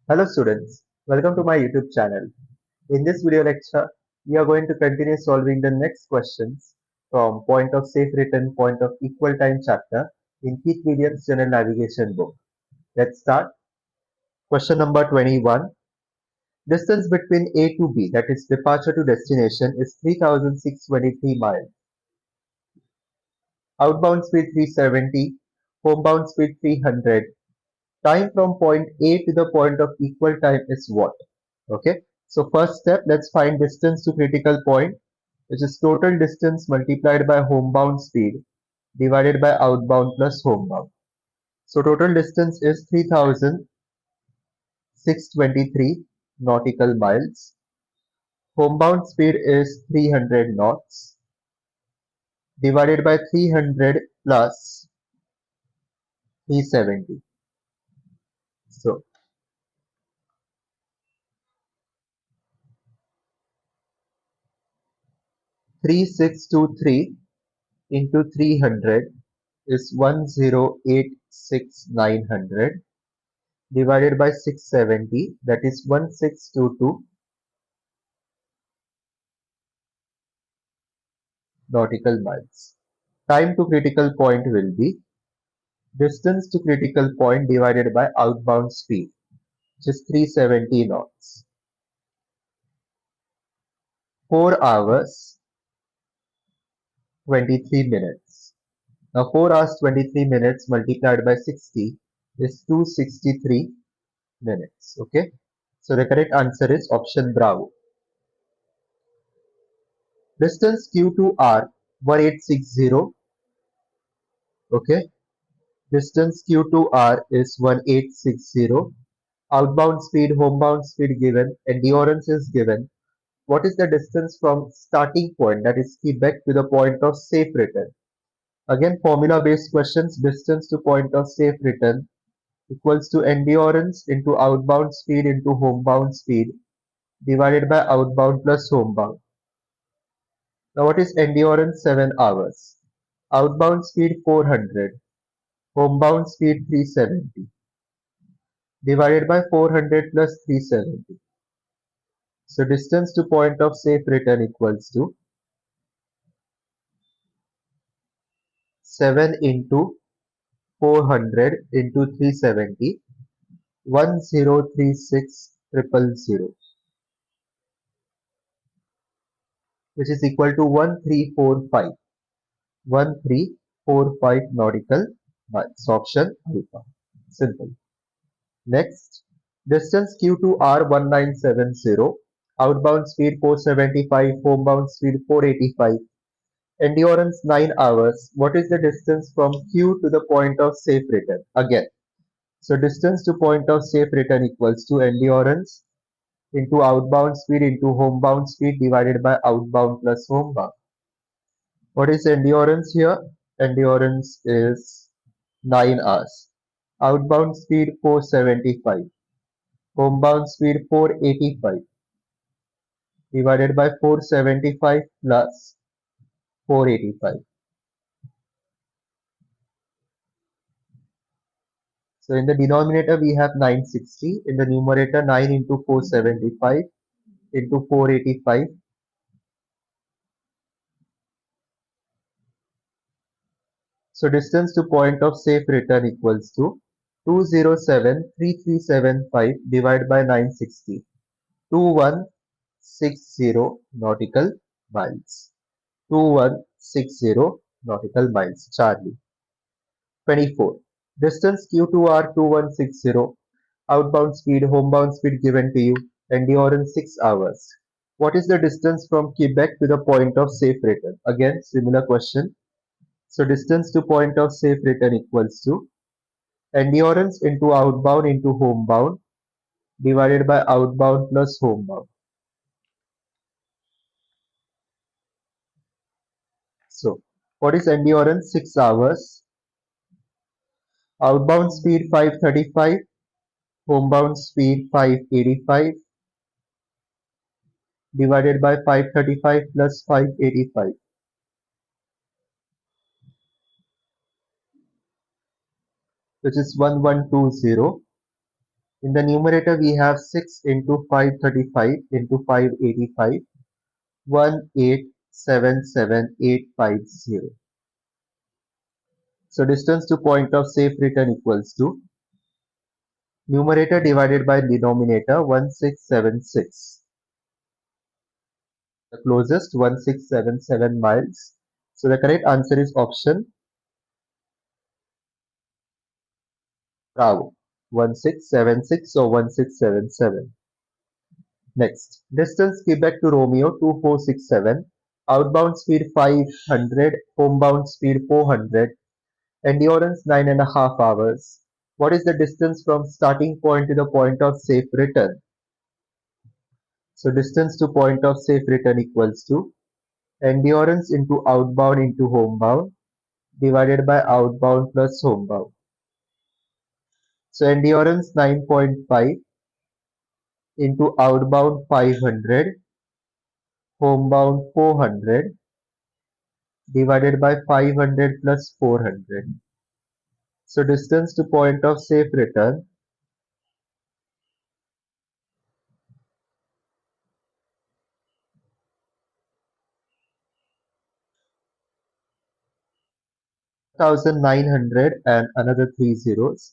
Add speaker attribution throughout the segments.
Speaker 1: Hello students, welcome to my YouTube channel. In this video lecture, we are going to continue solving the next questions from Point of Safe Return, Point of Equal Time chapter in Keith Williams General Navigation book. Let's start. Question number 21. Distance between A to B, that is departure to destination, is 3623 miles. Outbound speed 370, homebound speed 300. Time from point A to the point of equal time is what? Okay, so first step, let's find distance to critical point, which is total distance multiplied by homebound speed divided by outbound plus homebound. So total distance is 3623 nautical miles. Homebound speed is 300 knots divided by 300 plus 370. So 3623 into 300 is 1086,900 divided by 670, that is 1622 nautical miles. Time to critical point will be distance to critical point divided by outbound speed, which is 370 knots. 4 hours 23 minutes. Now 4 hours 23 minutes multiplied by 60 is 263 minutes. Okay. So the correct answer is option Bravo. Distance Q to R 1860. Okay. Distance Q to R is 1860. Outbound speed, homebound speed given, endurance is given. What is the distance from starting point, that is Quebec, to the point of safe return? Again, formula based questions. Distance to point of safe return equals to endurance into outbound speed into homebound speed divided by outbound plus homebound. Now what is endurance? 7 hours. Outbound speed 400. Homebound speed 370 divided by 400 plus 370. So distance to point of safe return equals to 7 into 400 into 370, 1036,000, which is equal to 1345. 1345 nautical miles. Option alpha. Simple. Next, distance Q to R 1970, outbound speed 475, homebound speed 485, endurance 9 hours. What is the distance from Q to the point of safe return? Again, so distance to point of safe return equals to endurance into outbound speed into homebound speed divided by outbound plus homebound. What is endurance here? Endurance is 9 hours. Outbound speed 475. Homebound speed 485 divided by 475 plus 485. So in the denominator we have 960. In the numerator 9 into 475 into 485. So distance to point of safe return equals to 2073375 divided by 960. 2160 nautical miles. 2160 nautical miles. Charlie. 24. Distance Q to R 2160. Outbound speed, homebound speed given to you. Endurance 6 hours. What is the distance from Quebec to the point of safe return? Again, similar question. So distance to point of safe return equals to endurance into outbound into homebound divided by outbound plus homebound. So what is endurance? 6 hours. Outbound speed 535. Homebound speed 585 divided by 535 plus 585, which is 1120. In the numerator, we have 6 into 535 into 585, 1877850. So distance to point of safe return equals to numerator divided by denominator 1676. The closest 1677 miles. So the correct answer is option Bravo. 1676 or 1677. Next, distance Quebec to Romeo 2467, outbound speed 500, homebound speed 400, endurance 9.5 hours. What is the distance from starting point to the point of safe return? So distance to point of safe return equals to endurance into outbound into homebound divided by outbound plus homebound. So endurance 9.5 into outbound 500, homebound 400 divided by 500 plus 400. So distance to point of safe return 1900 and another 3 zeros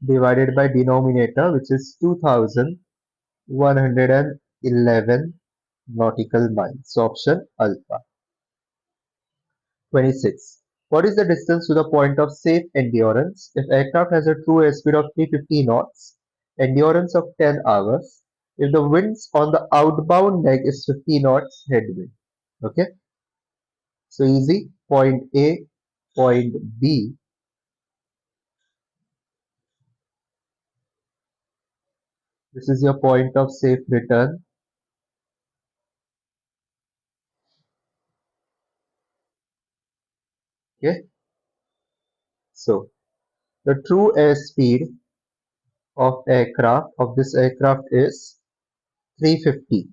Speaker 1: divided by denominator, which is 2111 nautical miles. So option alpha. 26. What is the distance to the point of safe endurance if aircraft has a true airspeed of 350 knots, endurance of 10 hours, if the winds on the outbound leg is 50 knots headwind? Okay, so easy. Point A, point B. This is your point of safe return. Okay, so the true airspeed of this aircraft is 350.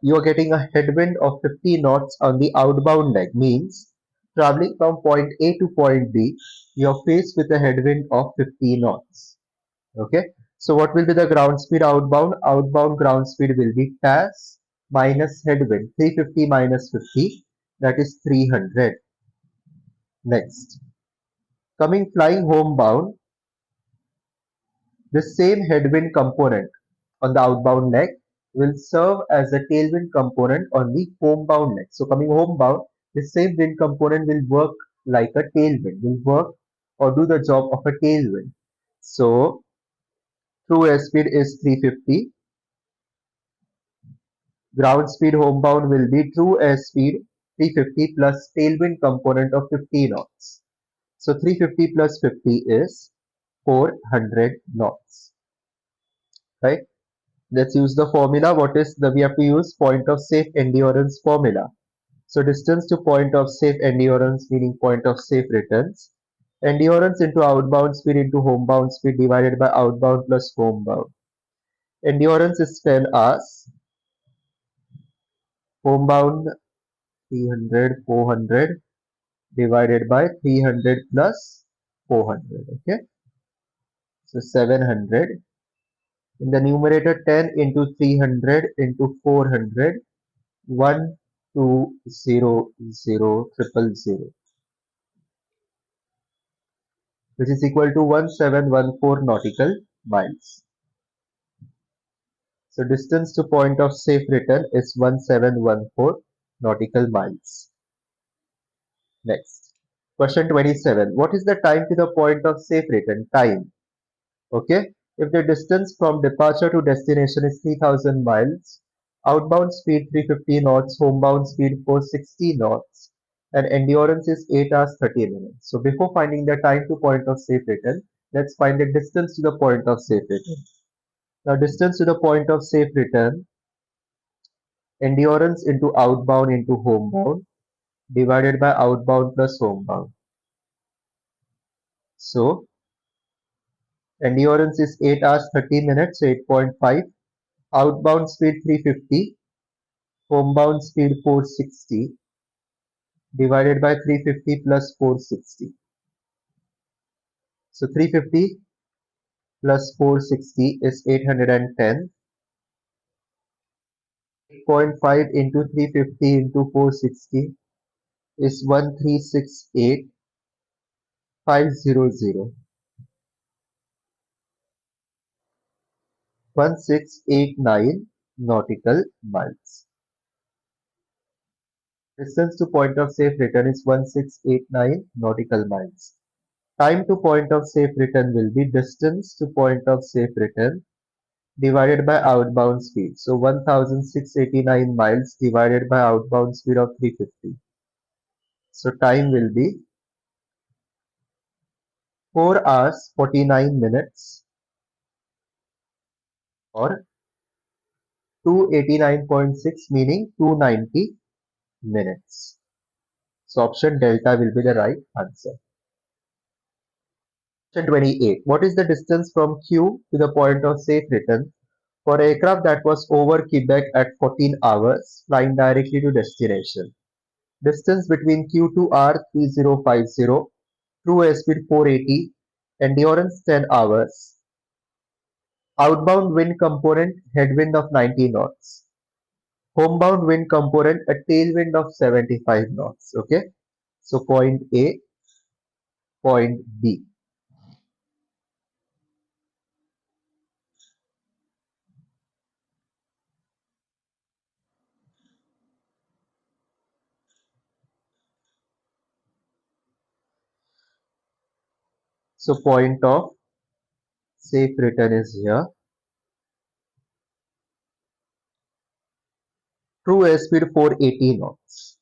Speaker 1: You are getting a headwind of 50 knots on the outbound leg, means traveling from point A to point B, you are faced with a headwind of 50 knots. Okay, so what will be the ground speed outbound? Outbound ground speed will be TAS minus headwind, 350 minus 50, that is 300. Next, coming flying homebound, the same headwind component on the outbound leg will serve as a tailwind component on the homebound leg. So coming homebound, the same wind component will work like a tailwind, will work or do the job of a tailwind. So true airspeed is 350. Ground speed homebound will be true airspeed 350 plus tailwind component of 50 knots. So 350 plus 50 is 400 knots, right? Let's use the formula. What is the, we have to use point of safe endurance formula. So distance to point of safe endurance, meaning point of safe returns. Endurance into outbound speed into homebound speed divided by outbound plus homebound. Endurance is 10 hours. Homebound 300, 400 divided by 300 plus 400. Okay. So 700. In the numerator, 10 into 300 into 400. 1200000, which is equal to 1714 nautical miles. So distance to point of safe return is 1714 nautical miles. Next, question 27. What is the time to the point of safe return? Time. Okay, if the distance from departure to destination is 3000 miles, outbound speed 350 knots, homebound speed 460 knots, and endurance is 8 hours 30 minutes. So before finding the time to point of safe return, let's find the distance to the point of safe return. Now distance to the point of safe return, endurance into outbound into homebound divided by outbound plus homebound. So endurance is 8 hours 30 minutes, so 8.5. Outbound speed 350, homebound speed 460 divided by 350 plus 460. So 350 plus 460 is 810. 8.5 into 350 into 460 is 1368,500. 1689 nautical miles. Distance to point of safe return is 1689 nautical miles. Time to point of safe return will be distance to point of safe return divided by outbound speed. So 1689 miles divided by outbound speed of 350. So time will be 4 hours 49 minutes or 289.6 meaning 290 minutes. So option delta will be the right answer. Question 28. What is the distance from Q to the point of safe return for aircraft that was over Quebec at 14 hours flying directly to destination? Distance between Q to R 3050, true airspeed 480, endurance 10 hours, outbound wind component headwind of 90 knots, homebound wind component a tailwind of 75 knots. Okay, so point A, point B. So point of safe return is here. True airspeed 480 knots.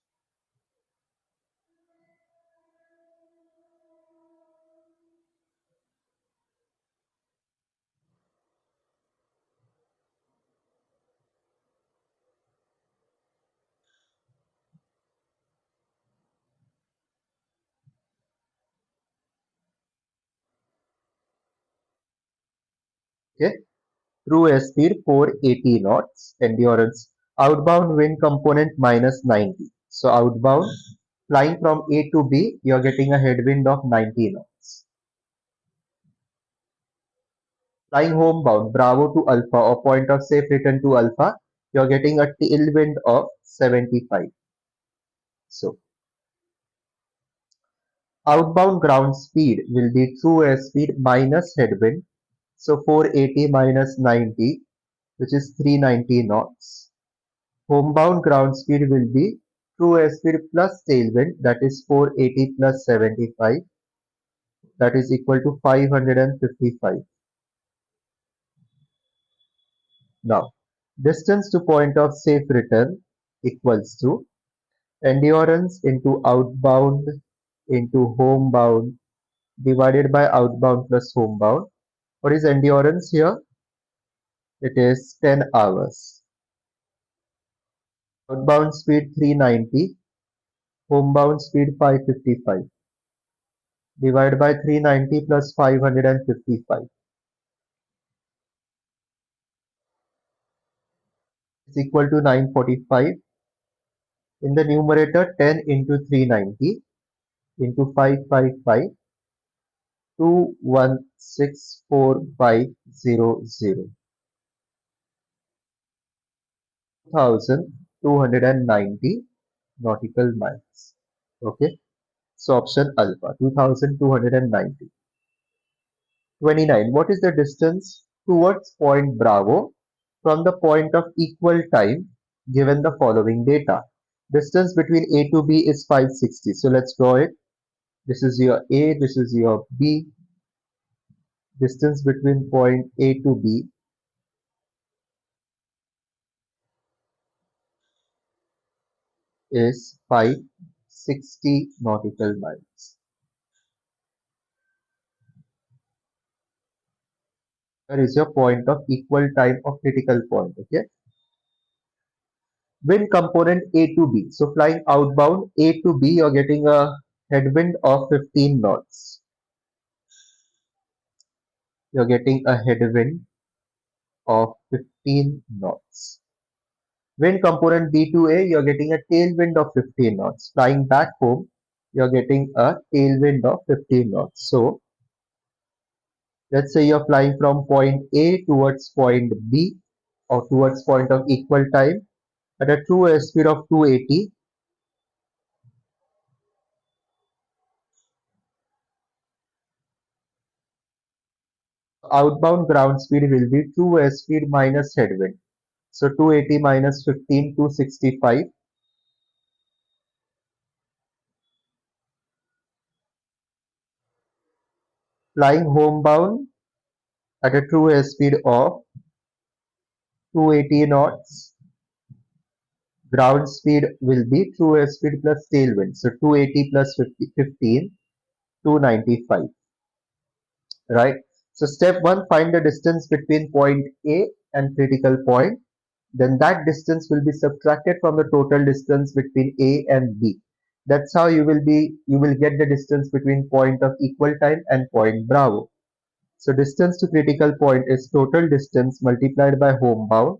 Speaker 1: Okay, true airspeed 480 knots. Endurance outbound wind component minus 90. So outbound flying from A to B, you're getting a headwind of 90 knots. Flying homebound Bravo to Alpha or point of safe return to Alpha, you're getting a tailwind of 75. So outbound ground speed will be true airspeed minus headwind. So 480 minus 90, which is 390 knots. Homebound ground speed will be true airspeed plus tailwind, that is 480 plus 75, that is equal to 555. Now, distance to point of safe return equals to endurance into outbound into homebound divided by outbound plus homebound. What is endurance here? It is 10 hours. Outbound speed 390, homebound speed 555. Divided by 390 plus 555 is equal to 945. In the numerator, 10 into 390 into 555, 2164500. 2290 nautical miles. Okay, so option alpha 2290. 29. What is the distance towards point Bravo from the point of equal time given the following data? Distance between A to B is 560. So let's draw it. This is your A, this is your B. Distance between point A to B is 560 nautical miles. Here is your point of equal time of critical point. Okay. Wind component A to B. So flying outbound A to B, you're getting a headwind of 15 knots. You're getting a headwind of 15 knots. Wind component B to A, you're getting a tailwind of 15 knots. Flying back home, you're getting a tailwind of 15 knots. So Let's say you're flying from point A towards point B or towards point of equal time at a true airspeed of 280. Outbound ground speed will be true airspeed minus headwind. So 280 minus 15, 265. Flying homebound at a true airspeed of 280 knots. Ground speed will be true airspeed plus tailwind. So 280 plus 50, 15, 295. Right? So step 1, find the distance between point A and critical point. Then that distance will be subtracted from the total distance between A and B. That's how you will get the distance between point of equal time and point Bravo. So distance to critical point is total distance multiplied by homebound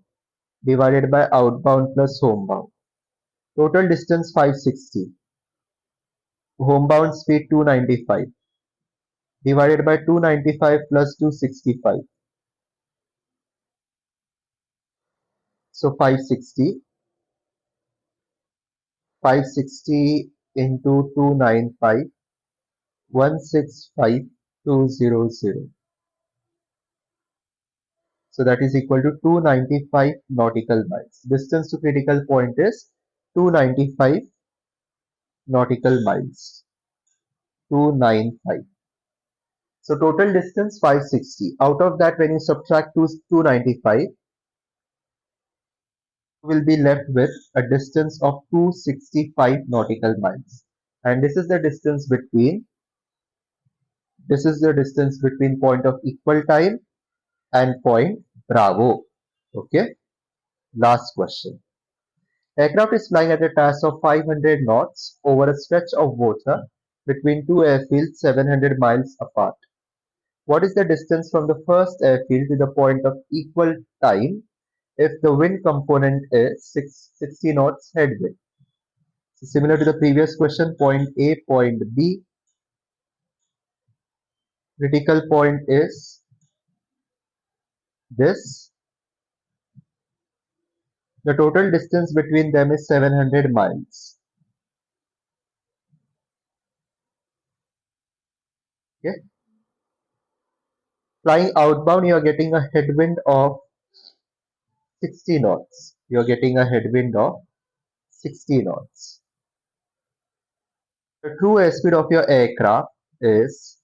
Speaker 1: divided by outbound plus homebound. Total distance 560. Homebound speed 295 divided by 295 plus 265. So 560 into 295, 165,200. So that is equal to 295 nautical miles. Distance to critical point is 295 nautical miles. 295. So total distance 560. Out of that, when you subtract 295, you will be left with a distance of 265 nautical miles. And this is the distance between point of equal time and point Bravo. Okay. Last question. Aircraft is flying at a task of 500 knots over a stretch of water between two airfields 700 miles apart. What is the distance from the first airfield to the point of equal time if the wind component is 60 knots headwind? So similar to the previous question, point A, point B, critical point is this. The total distance between them is 700 miles. Okay. Flying outbound, you are getting a headwind of 60 knots. You are getting a headwind of 60 knots. The true airspeed of your aircraft is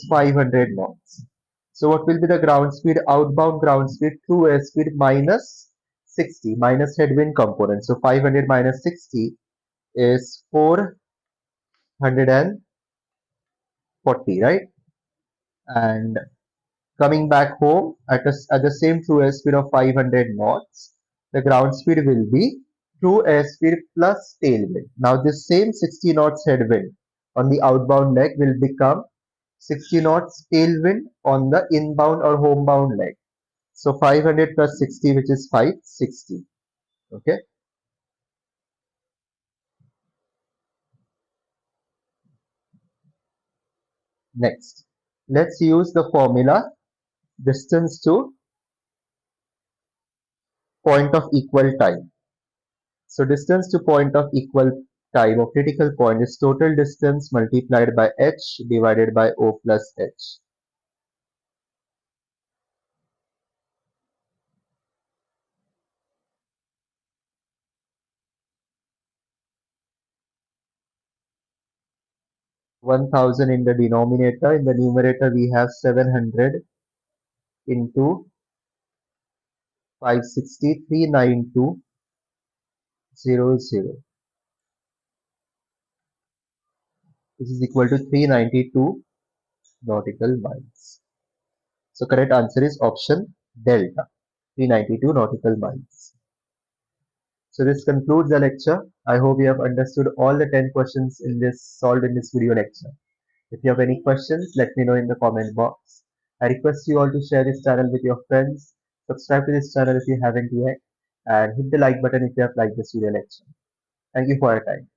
Speaker 1: 500 knots. So what will be the ground speed? Outbound ground speed, true airspeed minus 60 minus headwind component. So 500 minus 60 is 440, right? And coming back home at the same true airspeed of 500 knots, the ground speed will be true airspeed plus tailwind. Now this same 60 knots headwind on the outbound leg will become 60 knots tailwind on the inbound or homebound leg. So 500 plus 60, which is 560. Okay. Next, let's use the formula distance to point of equal time. So distance to point of equal time or critical point is total distance multiplied by h divided by O plus h. (1000) in the denominator. In the numerator, we have 700 into 560, 392,000. This is equal to 392 nautical miles. So correct answer is option delta, 392 nautical miles. So this concludes the lecture. I hope you have understood all the 10 questions solved in this video lecture. If you have any questions, let me know in the comment box. I request you all to share this channel with your friends, subscribe to this channel if you haven't yet, and hit the like button if you have liked this video lecture. Thank you for your time.